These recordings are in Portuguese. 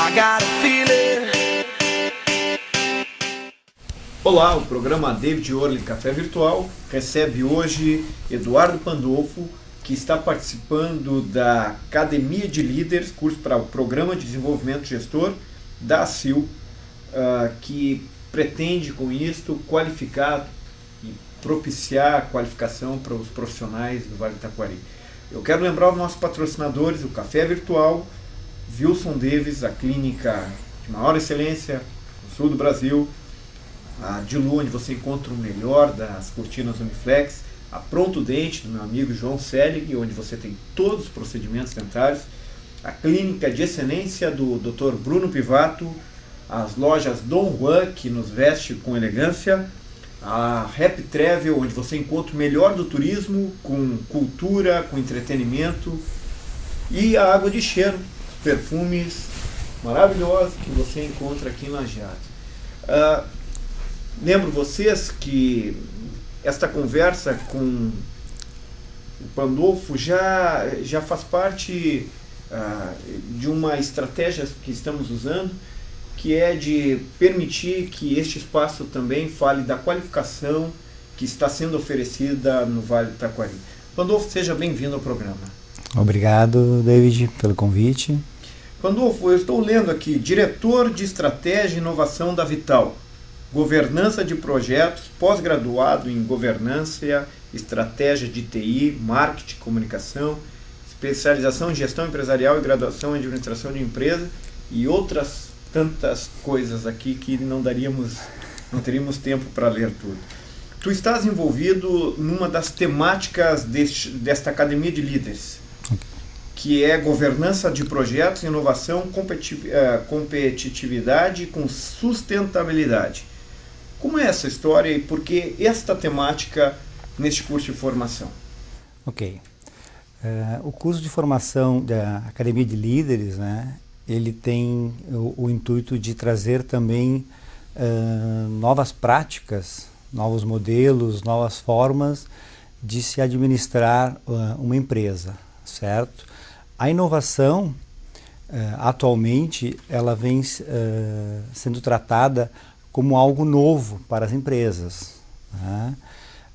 I got a feeling. Olá, o programa David Orley Café Virtual recebe hoje Eduardo Pandolfo, que está participando da Academia de Líderes, curso para o Programa de Desenvolvimento Gestor da ACIL, que pretende com isto qualificar e propiciar a qualificação para os profissionais do Vale do Taquari. Eu quero lembrar os nossos patrocinadores, o Café Virtual, Wilson Davis, a clínica de maior excelência no sul do Brasil, a Dilu, onde você encontra o melhor das cortinas Uniflex, a Pronto Dente, do meu amigo João Selig, onde você tem todos os procedimentos dentários, a clínica de excelência do Dr. Bruno Pivato, as lojas Dom Juan, que nos veste com elegância, a Rap Travel, onde você encontra o melhor do turismo, com cultura, com entretenimento, e a Água de Cheiro, perfumes maravilhosos que você encontra aqui em Lajeado. Lembro vocês que esta conversa com o Pandolfo já faz parte de uma estratégia que estamos usando, que é de permitir que este espaço também fale da qualificação que está sendo oferecida no Vale do Taquari. Pandolfo, seja bem-vindo ao programa. Obrigado, David, pelo convite. Pandolfo, eu estou lendo aqui, diretor de estratégia e inovação da Vital, governança de projetos, pós-graduado em governança, estratégia de TI, marketing, comunicação, especialização em gestão empresarial e graduação em administração de empresa e outras tantas coisas aqui que não teríamos tempo para ler tudo. Tu estás envolvido numa das temáticas desta Academia de Líderes, que é governança de projetos, inovação, competitividade com sustentabilidade. Como é essa história e por que esta temática neste curso de formação? Ok. O curso de formação da Academia de Líderes, né, ele tem o intuito de trazer também novas práticas, novos modelos, novas formas de se administrar uma empresa, certo? A inovação, atualmente, ela vem sendo tratada como algo novo para as empresas, né?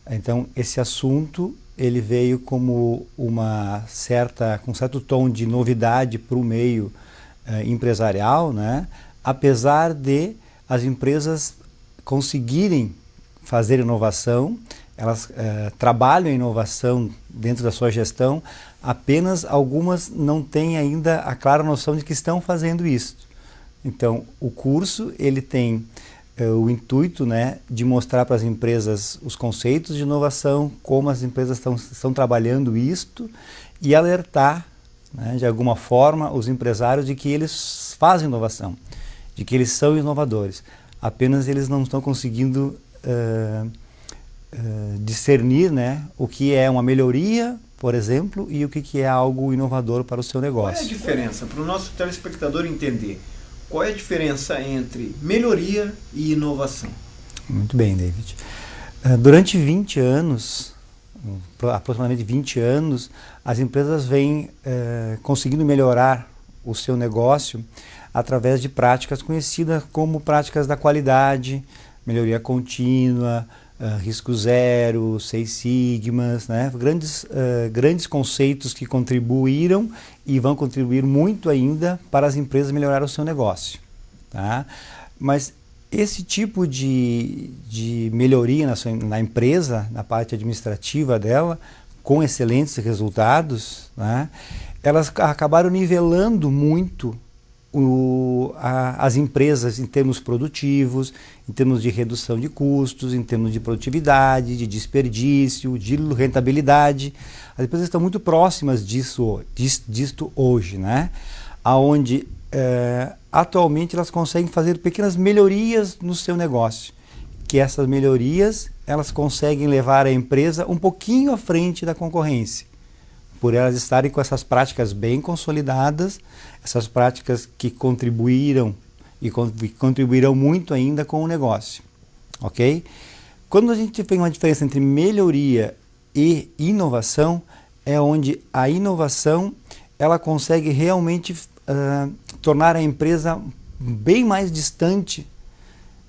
Então, esse assunto ele veio como com um certo tom de novidade para o meio empresarial, né? Apesar de as empresas conseguirem fazer inovação, elas trabalham a inovação dentro da sua gestão, apenas algumas não têm ainda a clara noção de que estão fazendo isso. Então, o curso ele tem o intuito, né, de mostrar para as empresas os conceitos de inovação, como as empresas estão trabalhando isto e alertar, né, de alguma forma os empresários de que eles fazem inovação, de que eles são inovadores. Apenas eles não estão conseguindo discernir, né, o que é uma melhoria, por exemplo, e o que é algo inovador para o seu negócio. Qual é a diferença, para o nosso telespectador entender, qual é a diferença entre melhoria e inovação? Muito bem, David. Durante 20 anos, aproximadamente 20 anos, as empresas vêm conseguindo melhorar o seu negócio através de práticas conhecidas como práticas da qualidade, melhoria contínua, risco zero, 6 sigmas, né? Grandes conceitos que contribuíram e vão contribuir muito ainda para as empresas melhorarem o seu negócio, tá? Mas esse tipo de melhoria na empresa, na parte administrativa dela, com excelentes resultados, né? Elas acabaram nivelando muito as empresas em termos produtivos, em termos de redução de custos, em termos de produtividade, de desperdício, de rentabilidade. As empresas estão muito próximas disto hoje, né? Onde atualmente elas conseguem fazer pequenas melhorias no seu negócio, que essas melhorias elas conseguem levar a empresa um pouquinho à frente da concorrência, por elas estarem com essas práticas bem consolidadas, essas práticas que contribuíram e contribuirão muito ainda com o negócio, ok? Quando a gente tem uma diferença entre melhoria e inovação, é onde a inovação ela consegue realmente tornar a empresa bem mais distante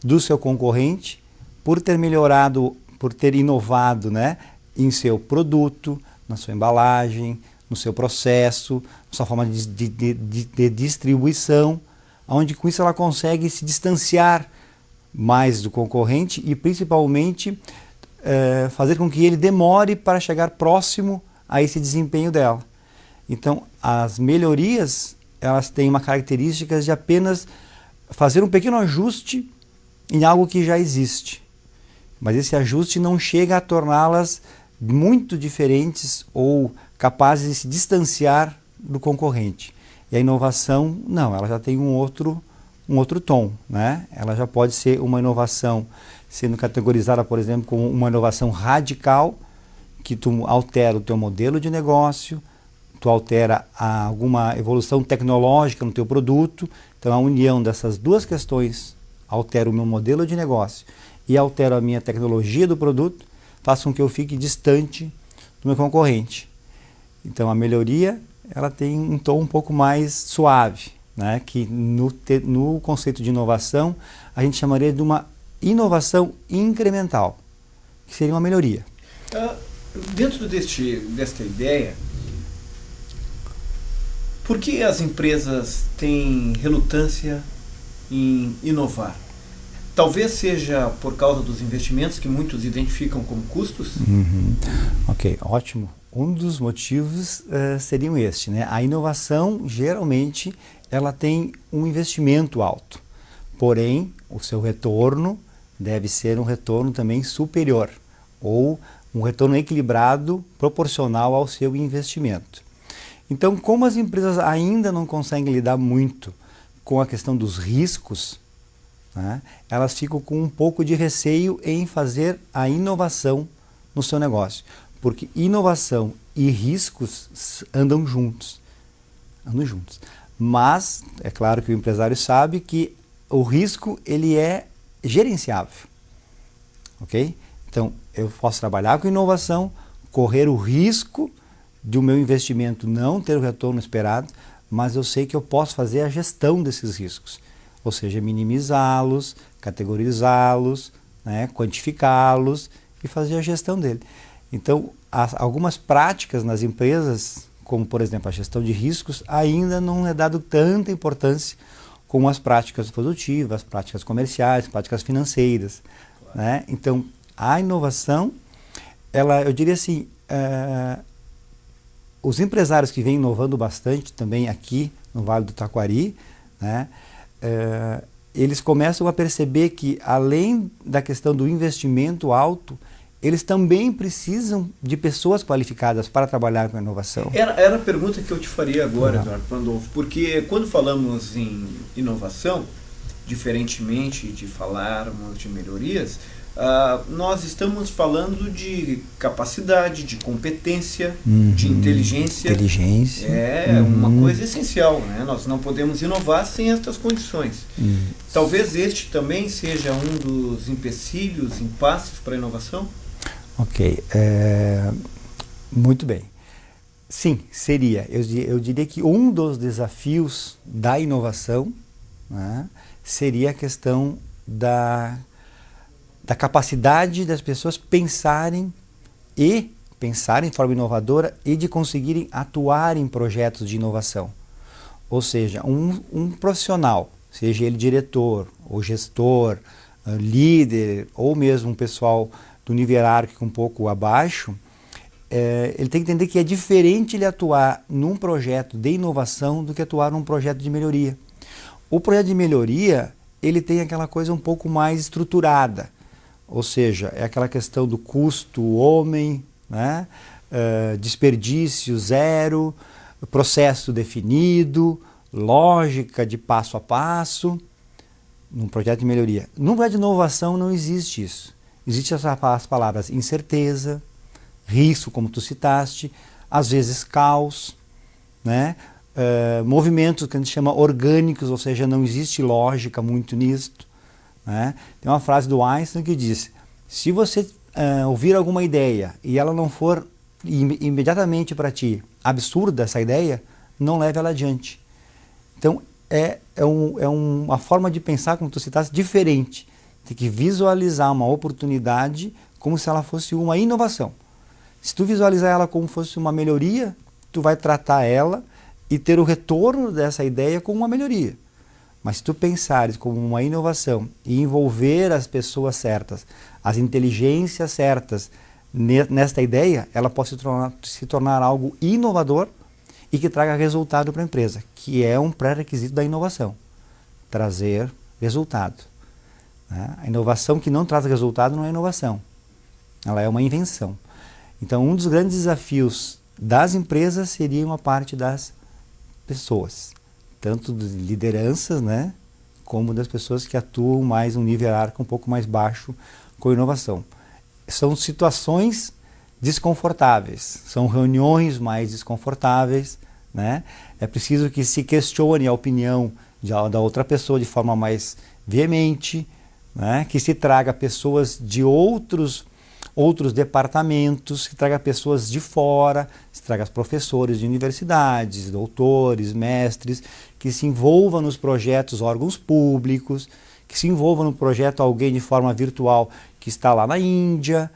do seu concorrente por ter melhorado, por ter inovado, né, em seu produto, na sua embalagem, no seu processo, na sua forma de distribuição, onde com isso ela consegue se distanciar mais do concorrente e principalmente fazer com que ele demore para chegar próximo a esse desempenho dela. Então, as melhorias, elas têm uma característica de apenas fazer um pequeno ajuste em algo que já existe. Mas esse ajuste não chega a torná-las muito diferentes ou capazes de se distanciar do concorrente. E a inovação, não, ela já tem um outro tom, né? Ela já pode ser uma inovação sendo categorizada, por exemplo, como uma inovação radical, que tu altera o teu modelo de negócio, tu altera alguma evolução tecnológica no teu produto. Então a união dessas duas questões altera o meu modelo de negócio e altera a minha tecnologia do produto, faz com que eu fique distante do meu concorrente. Então a melhoria, ela tem um tom um pouco mais suave, né? Que no conceito de inovação a gente chamaria de uma inovação incremental, que seria uma melhoria. Dentro desta ideia, por que as empresas têm relutância em inovar? Talvez seja por causa dos investimentos que muitos identificam como custos? Ok, ótimo. Um dos motivos seriam este, né? A inovação, geralmente, ela tem um investimento alto. Porém, o seu retorno deve ser um retorno também superior, ou um retorno equilibrado, proporcional ao seu investimento. Então, como as empresas ainda não conseguem lidar muito com a questão dos riscos, né, elas ficam com um pouco de receio em fazer a inovação no seu negócio. Porque inovação e riscos andam juntos. Mas, é claro que o empresário sabe que o risco ele é gerenciável. Ok? Então, eu posso trabalhar com inovação, correr o risco de o meu investimento não ter o retorno esperado, mas eu sei que eu posso fazer a gestão desses riscos. Ou seja, minimizá-los, categorizá-los, né, quantificá-los e fazer a gestão dele. Então, algumas práticas nas empresas, como por exemplo a gestão de riscos, ainda não é dado tanta importância como as práticas produtivas, as práticas comerciais, práticas financeiras. Claro. Né? Então, a inovação, eu diria assim, os empresários que vêm inovando bastante também aqui no Vale do Taquari, né, eles começam a perceber que além da questão do investimento alto, eles também precisam de pessoas qualificadas para trabalhar com a inovação. Era a pergunta que eu te faria agora, Eduardo Pandolfo, porque quando falamos em inovação, diferentemente de falarmos de melhorias, nós estamos falando de capacidade, de competência, de inteligência. É uma coisa essencial, né? Nós não podemos inovar sem estas condições. Talvez este também seja um dos empecilhos, impasses para a inovação? Ok, muito bem. Sim, seria. Eu diria que um dos desafios da inovação, né, seria a questão da capacidade das pessoas pensarem de forma inovadora e de conseguirem atuar em projetos de inovação. Ou seja, um profissional, seja ele diretor, ou gestor, líder, ou mesmo um pessoal do nível hierárquico um pouco abaixo, ele tem que entender que é diferente ele atuar num projeto de inovação do que atuar num projeto de melhoria. O projeto de melhoria, ele tem aquela coisa um pouco mais estruturada. Ou seja, é aquela questão do custo homem, né? Desperdício zero, processo definido, lógica de passo a passo, num projeto de melhoria. Num projeto de inovação não existe isso. Existem as palavras incerteza, risco, como tu citaste, às vezes caos, né? Movimentos que a gente chama orgânicos, ou seja, não existe lógica muito nisto. Né? Tem uma frase do Einstein que diz: se você ouvir alguma ideia e ela não for imediatamente para ti absurda essa ideia, não leve ela adiante. Então, é uma forma de pensar, como tu citaste, diferente. Tem que visualizar uma oportunidade como se ela fosse uma inovação. Se tu visualizar ela como fosse uma melhoria, tu vai tratar ela e ter o retorno dessa ideia como uma melhoria. Mas se tu pensares como uma inovação e envolver as pessoas certas, as inteligências certas nesta ideia, ela pode se tornar algo inovador e que traga resultado para a empresa, que é um pré-requisito da inovação, trazer resultado. Né? A inovação que não traz resultado não é inovação, ela é uma invenção. Então, um dos grandes desafios das empresas seria uma parte das pessoas, tanto de lideranças, né, como das pessoas que atuam mais um nível hierárquico um pouco mais baixo com inovação. São situações desconfortáveis, são reuniões mais desconfortáveis, né? É preciso que se questione a opinião da outra pessoa de forma mais veemente, né? Que se traga pessoas de outros departamentos, que traga pessoas de fora, se traga professores de universidades, doutores, mestres, que se envolvam nos projetos, órgãos públicos, que se envolvam no projeto alguém de forma virtual que está lá na Índia.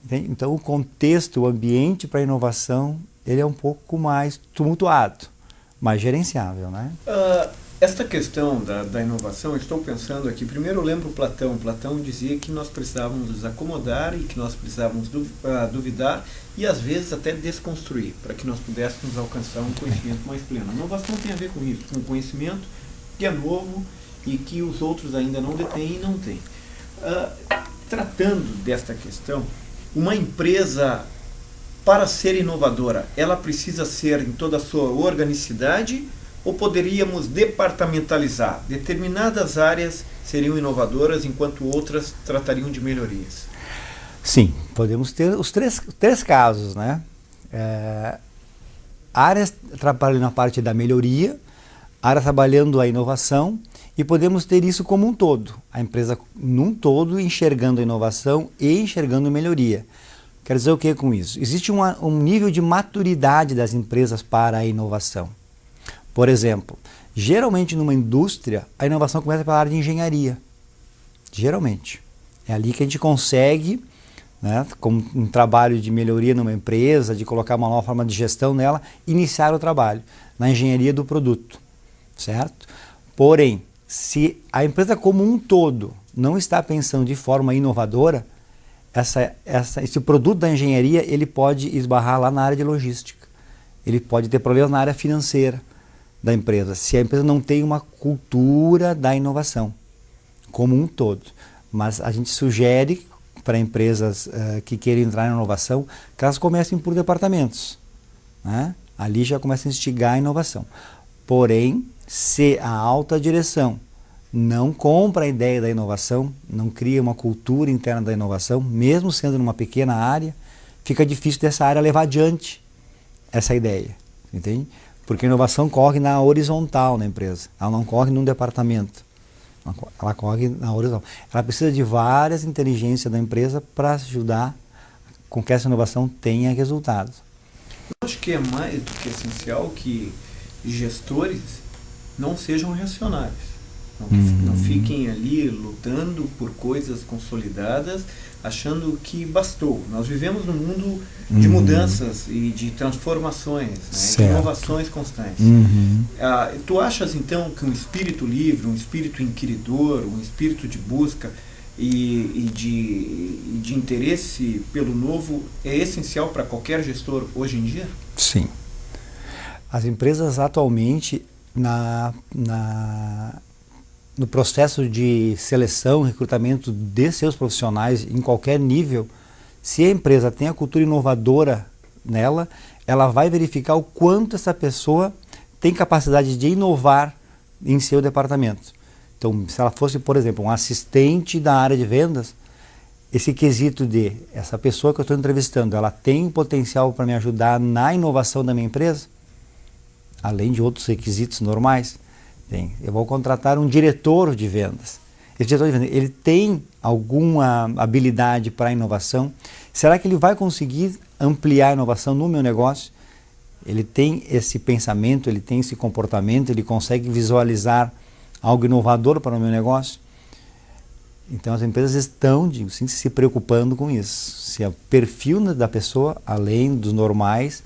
Então o contexto, o ambiente para a inovação, ele é um pouco mais tumultuado, mais gerenciável, né? Esta questão da inovação, estou pensando aqui, primeiro eu lembro Platão. Platão dizia que nós precisávamos nos acomodar e que nós precisávamos duvidar e às vezes até desconstruir, para que nós pudéssemos alcançar um conhecimento mais pleno. A inovação tem a ver com isso, com um conhecimento que é novo e que os outros ainda não detêm e não têm. Tratando desta questão, uma empresa, para ser inovadora, ela precisa ser em toda a sua organicidade ou poderíamos departamentalizar? Determinadas áreas seriam inovadoras enquanto outras tratariam de melhorias. Sim, podemos ter os três casos, né? Áreas trabalhando na parte da melhoria, área trabalhando a inovação, e podemos ter isso como um todo, a empresa num todo enxergando a inovação e enxergando melhoria. Quer dizer o que com isso? Existe um nível de maturidade das empresas para a inovação. Por exemplo, geralmente numa indústria, a inovação começa pela área de engenharia. Geralmente. É ali que a gente consegue, né, como um trabalho de melhoria numa empresa, de colocar uma nova forma de gestão nela, iniciar o trabalho na engenharia do produto. Certo? Porém, se a empresa como um todo não está pensando de forma inovadora, esse produto da engenharia ele pode esbarrar lá na área de logística. Ele pode ter problemas na área financeira da empresa, se a empresa não tem uma cultura da inovação como um todo. Mas a gente sugere para empresas que querem entrar na inovação que elas comecem por departamentos. Né? Ali já começa a instigar a inovação. Porém, se a alta direção não compra a ideia da inovação, não cria uma cultura interna da inovação, mesmo sendo numa pequena área, fica difícil dessa área levar adiante essa ideia, entende? Porque a inovação corre na horizontal na empresa, ela não corre num departamento, ela corre na horizontal. Ela precisa de várias inteligências da empresa para ajudar com que essa inovação tenha resultados. Eu acho que é mais do que essencial que gestores não sejam reacionários. Não fiquem ali lutando por coisas consolidadas, achando que bastou. Nós vivemos num mundo de mudanças e de transformações, né, de inovações constantes. Tu achas então que um espírito livre, um espírito inquiridor, um espírito de busca e de interesse pelo novo é essencial para qualquer gestor hoje em dia? Sim. As empresas atualmente, no processo de seleção, recrutamento de seus profissionais em qualquer nível, se a empresa tem a cultura inovadora nela, ela vai verificar o quanto essa pessoa tem capacidade de inovar em seu departamento. Então, se ela fosse, por exemplo, um assistente da área de vendas, esse quesito de essa pessoa que eu estou entrevistando, ela tem o potencial para me ajudar na inovação da minha empresa, além de outros requisitos normais. Eu vou contratar um diretor de vendas. Esse diretor de vendas, ele tem alguma habilidade para a inovação? Será que ele vai conseguir ampliar a inovação no meu negócio? ele tem esse pensamento, ele tem esse comportamento, ele consegue visualizar algo inovador para o meu negócio. Então as empresas estão, digo, sim, se preocupando com isso. Se o perfil da pessoa, além dos normais,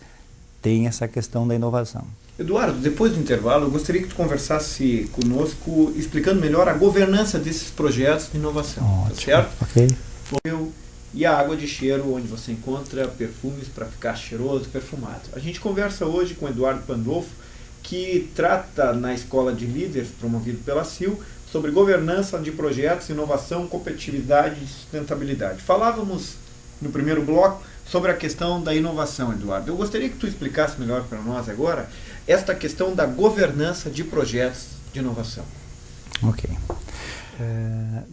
tem essa questão da inovação. Eduardo, depois do intervalo, eu gostaria que tu conversasse conosco, explicando melhor a governança desses projetos de inovação. Ótimo, tá certo? ok. E a água de cheiro, onde você encontra perfumes para ficar cheiroso, perfumado. A gente conversa hoje com Eduardo Pandolfo, que trata na Escola de Líderes, promovido pela CIL, sobre governança de projetos, inovação, competitividade e sustentabilidade. Falávamos no primeiro bloco sobre a questão da inovação, Eduardo. Eu gostaria que tu explicasse melhor para nós agora esta questão da governança de projetos de inovação. Ok.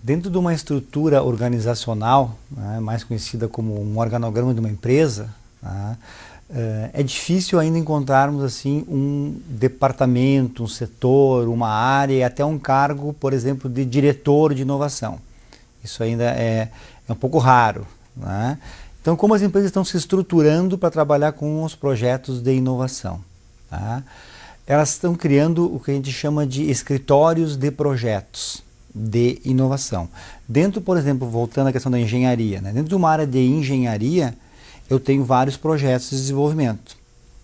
Dentro de uma estrutura organizacional, né, mais conhecida como um organograma de uma empresa, né, é difícil ainda encontrarmos assim um departamento, um setor, uma área e até um cargo, por exemplo, de diretor de inovação. Isso ainda é um pouco raro, né? Então, como as empresas estão se estruturando para trabalhar com os projetos de inovação? Tá? Elas estão criando o que a gente chama de escritórios de projetos de inovação. Dentro, por exemplo, voltando à questão da engenharia, né? Dentro de uma área de engenharia, eu tenho vários projetos de desenvolvimento.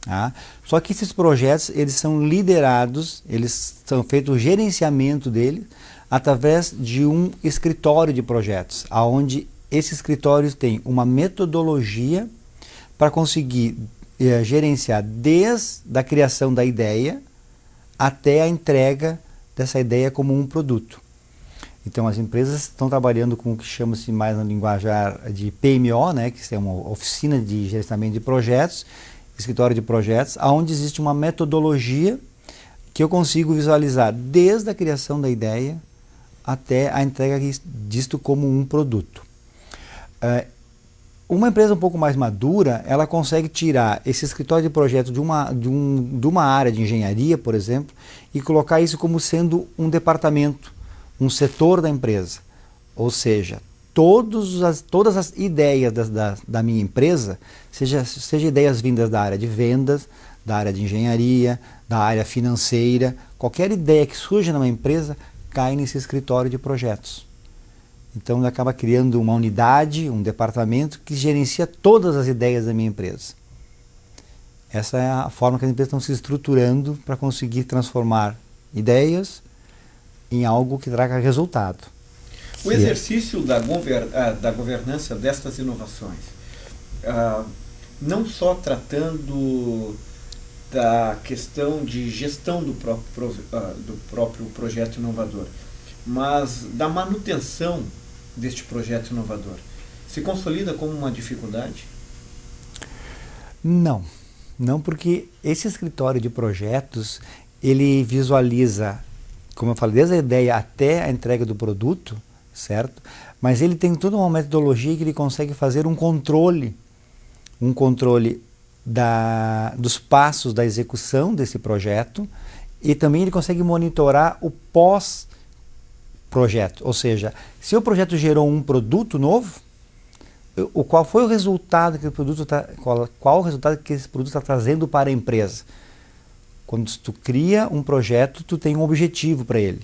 Tá? Só que esses projetos, eles são liderados, eles são feito o gerenciamento deles através de um escritório de projetos, onde esse escritório tem uma metodologia para conseguir gerenciar desde a criação da ideia até a entrega dessa ideia como um produto. Então as empresas estão trabalhando com o que chama-se mais na linguajar de PMO, né, que é uma oficina de gerenciamento de projetos, escritório de projetos, onde existe uma metodologia que eu consigo visualizar desde a criação da ideia até a entrega disto como um produto. Uma empresa um pouco mais madura, ela consegue tirar esse escritório de projeto de uma área de engenharia, por exemplo, e colocar isso como sendo um departamento, um setor da empresa. Ou seja, todas as ideias da minha empresa, seja ideias vindas da área de vendas, da área de engenharia, da área financeira, qualquer ideia que surja numa empresa, cai nesse escritório de projetos. Então, ele acaba criando uma unidade, um departamento que gerencia todas as ideias da minha empresa. Essa é a forma que as empresas estão se estruturando para conseguir transformar ideias em algo que traga resultado. O exercício da governança destas inovações, não só tratando da questão de gestão do próprio projeto inovador, mas da manutenção deste projeto inovador, se consolida como uma dificuldade? Não, porque esse escritório de projetos, ele visualiza, como eu falei, desde a ideia até a entrega do produto, certo? Mas ele tem toda uma metodologia que ele consegue fazer um controle dos passos da execução desse projeto, e também ele consegue monitorar o pós-projeto, ou seja, se o projeto gerou um produto novo, qual foi o resultado que o produto qual o resultado que esse produto está trazendo para a empresa. Quando tu cria um projeto, tu tem um objetivo para ele.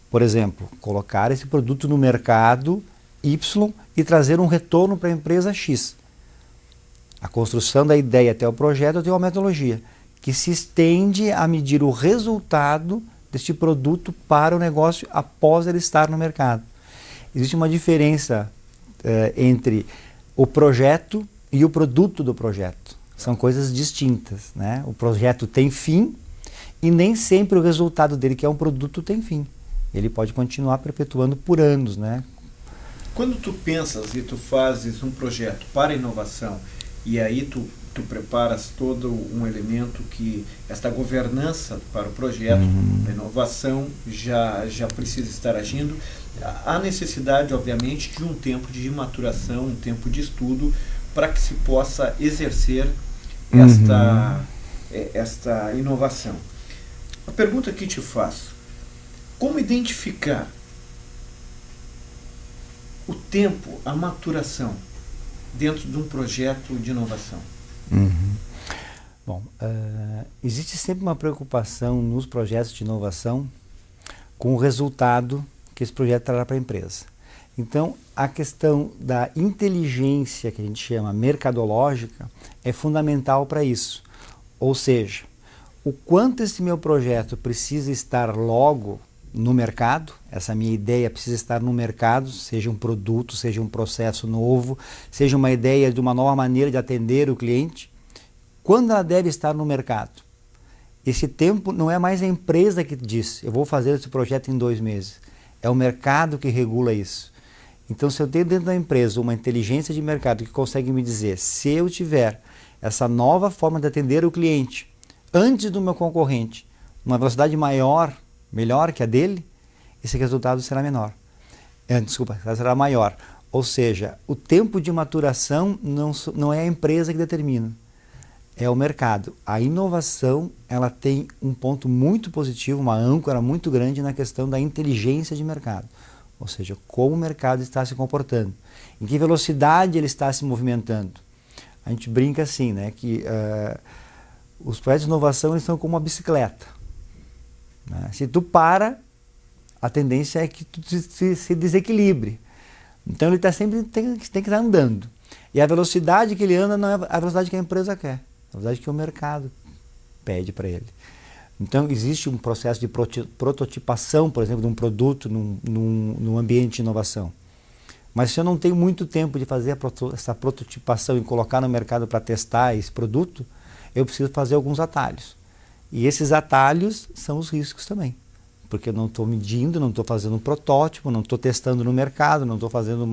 Por exemplo, colocar esse produto no mercado Y e trazer um retorno para a empresa X. A construção da ideia até o projeto tem uma metodologia que se estende a medir o resultado deste produto para o negócio após ele estar no mercado. Existe uma diferença entre o projeto e o produto do projeto. São coisas distintas, né? O projeto tem fim e nem sempre o resultado dele, que é um produto, tem fim. Ele pode continuar perpetuando por anos, né? Quando tu pensas e tu fazes um projeto para inovação e aí tu preparas todo um elemento que esta governança para o projeto, a inovação já precisa estar agindo, há necessidade, obviamente, de um tempo de maturação, um tempo de estudo para que se possa exercer esta inovação. A pergunta que te faço: como identificar o tempo, a maturação dentro de um projeto de inovação? Bom, existe sempre uma preocupação nos projetos de inovação com o resultado que esse projeto trará para a empresa. Então, a questão da inteligência, que a gente chama mercadológica, é fundamental para isso. Ou seja, o quanto esse meu projeto precisa estar logo no mercado, essa minha ideia precisa estar no mercado, seja um produto, seja um processo novo, seja uma ideia de uma nova maneira de atender o cliente, quando ela deve estar no mercado. Esse tempo não é mais a empresa que diz, eu vou fazer esse projeto em 2 meses. É o mercado que regula isso. Então, se eu tenho dentro da empresa uma inteligência de mercado que consegue me dizer, se eu tiver essa nova forma de atender o cliente antes do meu concorrente, uma velocidade maior, melhor que a dele, esse resultado será menor. Será maior. Ou seja, o tempo de maturação não é a empresa que determina, é o mercado. A inovação, ela tem um ponto muito positivo, uma âncora muito grande na questão da inteligência de mercado. Ou seja, como o mercado está se comportando, em que velocidade ele está se movimentando. A gente brinca assim, né, que os projetos de inovação eles são como uma bicicleta. Né? Se tu para, a tendência é que tu se desequilibre. Então ele tem que estar andando. E a velocidade que ele anda não é a velocidade que a empresa quer, a velocidade que o mercado pede para ele. Então existe um processo de prototipação, por exemplo, de um produto num ambiente de inovação. Mas se eu não tenho muito tempo de fazer essa prototipação e colocar no mercado para testar esse produto, eu preciso fazer alguns atalhos. E esses atalhos são os riscos também. Porque eu não estou medindo, não estou fazendo um protótipo, não estou testando no mercado, não estou fazendo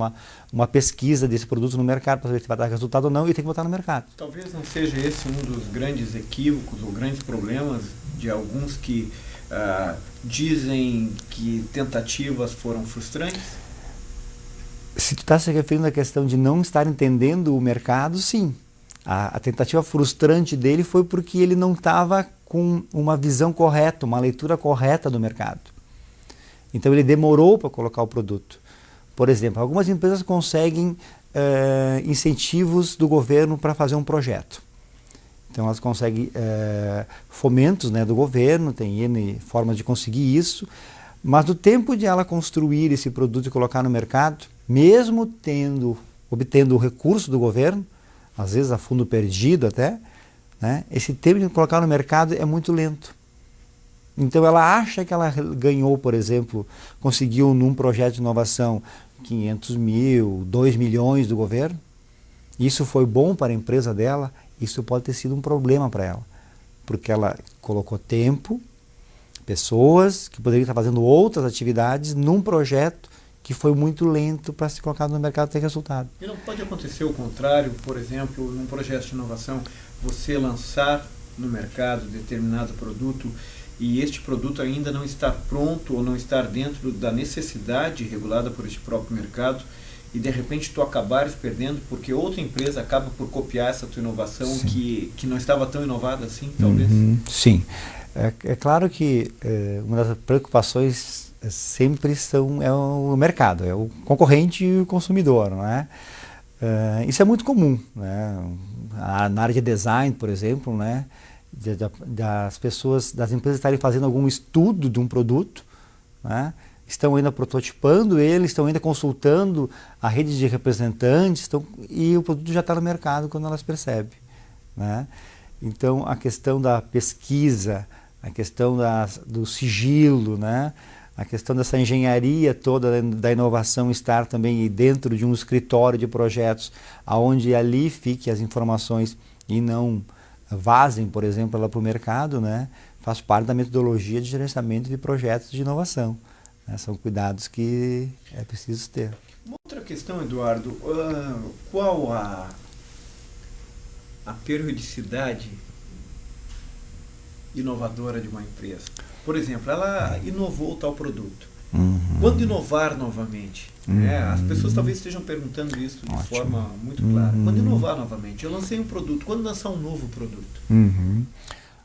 uma pesquisa desse produto no mercado para ver se vai dar resultado ou não e tem que botar no mercado. Talvez não seja esse um dos grandes equívocos ou grandes problemas de alguns que dizem que tentativas foram frustrantes? Se tu está se referindo à questão de não estar entendendo o mercado, sim. A tentativa frustrante dele foi porque ele não estava com uma visão correta, uma leitura correta do mercado. Então ele demorou para colocar o produto. Por exemplo, algumas empresas conseguem incentivos do governo para fazer um projeto. Então elas conseguem fomentos, né, do governo, tem N formas de conseguir isso, mas no tempo de ela construir esse produto e colocar no mercado, mesmo obtendo o recurso do governo, às vezes a fundo perdido até, né, esse tempo de colocar no mercado é muito lento. Então ela acha que ela ganhou, por exemplo, conseguiu num projeto de inovação 500 mil, 2 milhões do governo, isso foi bom para a empresa dela, isso pode ter sido um problema para ela, porque ela colocou tempo, pessoas que poderiam estar fazendo outras atividades num projeto que foi muito lento para se colocar no mercado e ter resultado. E não pode acontecer o contrário, por exemplo, num projeto de inovação, você lançar no mercado determinado produto e este produto ainda não estar pronto ou não estar dentro da necessidade regulada por este próprio mercado e de repente tu acabares perdendo porque outra empresa acaba por copiar essa tua inovação que não estava tão inovada assim, talvez? Sim. É claro que uma das preocupações sempre é o mercado, é o concorrente e o consumidor, não é? Isso é muito comum, né? Na área de design, por exemplo, né? Das empresas estarem fazendo algum estudo de um produto, né? Estão ainda prototipando ele, estão ainda consultando a rede de representantes, e o produto já está no mercado quando elas percebem, né? Então a questão da pesquisa, a questão do sigilo, né? A questão dessa engenharia toda da inovação estar também dentro de um escritório de projetos, onde ali fiquem as informações e não vazem, por exemplo, lá para o mercado, né? Faz parte da metodologia de gerenciamento de projetos de inovação. Né? São cuidados que é preciso ter. Uma outra questão, Eduardo, qual a periodicidade inovadora de uma empresa? Por exemplo, ela inovou tal produto. Quando inovar novamente? As pessoas talvez estejam perguntando isso de forma muito clara. Quando inovar novamente? Eu lancei um produto. Quando lançar um novo produto?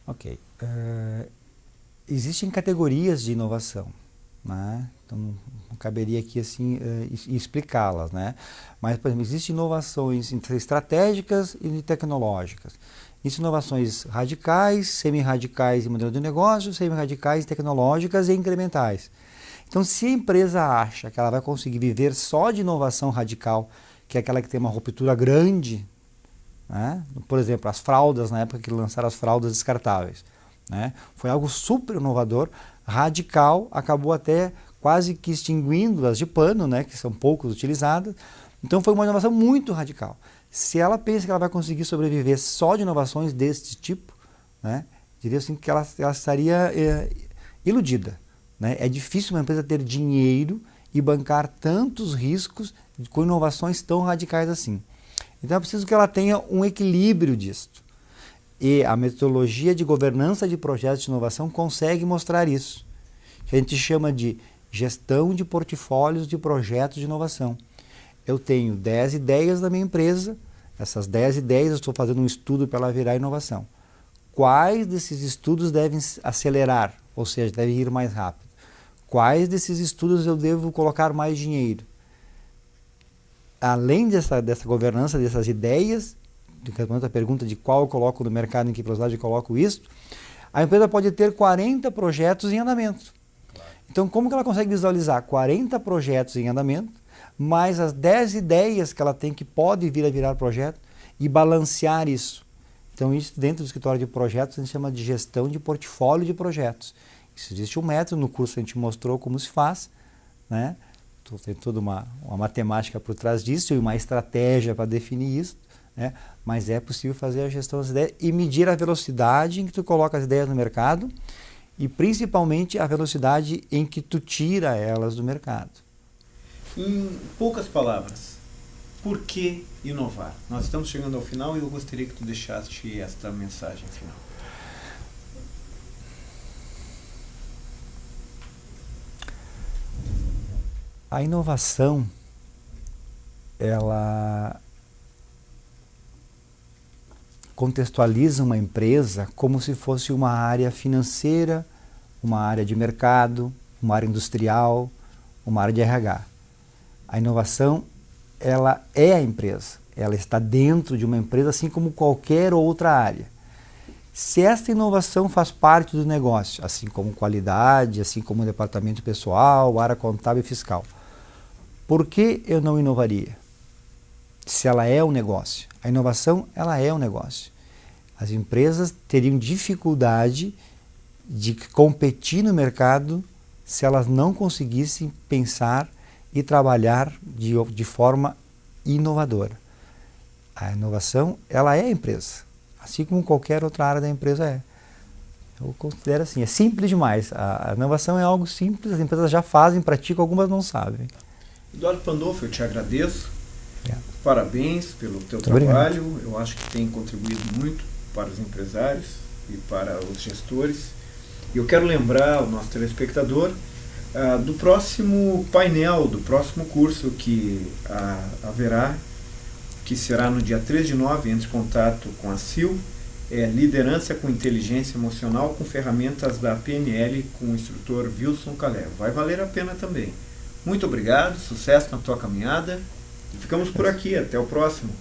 Ok. Existem categorias de inovação, né? Então não caberia aqui assim explicá-las, né? Mas, por exemplo, existem inovações estratégicas e tecnológicas. Isso, inovações radicais, semi-radicais em modelo de negócio, semi-radicais tecnológicas e incrementais. Então, se a empresa acha que ela vai conseguir viver só de inovação radical, que é aquela que tem uma ruptura grande, né? Por exemplo, as fraldas, na época que lançaram as fraldas descartáveis, né? Foi algo super inovador, radical, acabou até quase que extinguindo as de pano, né? Que são poucos utilizadas. Então foi uma inovação muito radical. Se ela pensa que ela vai conseguir sobreviver só de inovações desse tipo, né? Diria assim que ela estaria iludida. Né? É difícil uma empresa ter dinheiro e bancar tantos riscos com inovações tão radicais assim. Então é preciso que ela tenha um equilíbrio disso. E a metodologia de governança de projetos de inovação consegue mostrar isso. Que a gente chama de gestão de portfólios de projetos de inovação. Eu tenho 10 ideias da minha empresa, essas 10 ideias eu estou fazendo um estudo para ela virar inovação. Quais desses estudos devem acelerar, ou seja, devem ir mais rápido? Quais desses estudos eu devo colocar mais dinheiro? Além dessa governança, dessas ideias, a pergunta de qual eu coloco no mercado, em que velocidade eu coloco isso, a empresa pode ter 40 projetos em andamento. Então, como que ela consegue visualizar 40 projetos em andamento, mais as 10 ideias que ela tem que pode vir a virar projeto e balancear isso? Então, isso dentro do escritório de projetos a gente chama de gestão de portfólio de projetos. Isso existe um método, no curso a gente mostrou como se faz, né? Tem toda uma matemática por trás disso e uma estratégia para definir isso, né? Mas é possível fazer a gestão das ideias e medir a velocidade em que tu coloca as ideias no mercado e principalmente a velocidade em que tu tira elas do mercado. Em poucas palavras, por que inovar? Nós estamos chegando ao final e eu gostaria que tu deixasse esta mensagem final. A inovação, ela contextualiza uma empresa como se fosse uma área financeira, uma área de mercado, uma área industrial, uma área de RH. A inovação, ela é a empresa, ela está dentro de uma empresa assim como qualquer outra área. Se esta inovação faz parte do negócio, assim como qualidade, assim como o departamento pessoal, área contábil e fiscal, por que eu não inovaria? Se ela é um negócio. A inovação, ela é um negócio. As empresas teriam dificuldade de competir no mercado se elas não conseguissem pensar e trabalhar de forma inovadora. A inovação, ela é a empresa, assim como qualquer outra área da empresa é. Eu considero assim, é simples demais. A inovação é algo simples, as empresas já fazem, praticam, algumas não sabem. Eduardo Pandolfo, eu te agradeço. Obrigado. Parabéns pelo teu trabalho. Obrigado. Eu acho que tem contribuído muito para os empresários e para os gestores. E eu quero lembrar ao nosso telespectador do próximo painel, do próximo curso que haverá, que será no dia 3 de nove, entre em contato com a Sil, Liderança com Inteligência Emocional com ferramentas da PNL com o instrutor Wilson Calero. Vai valer a pena também. Muito obrigado, sucesso na tua caminhada e ficamos por aqui, até o próximo.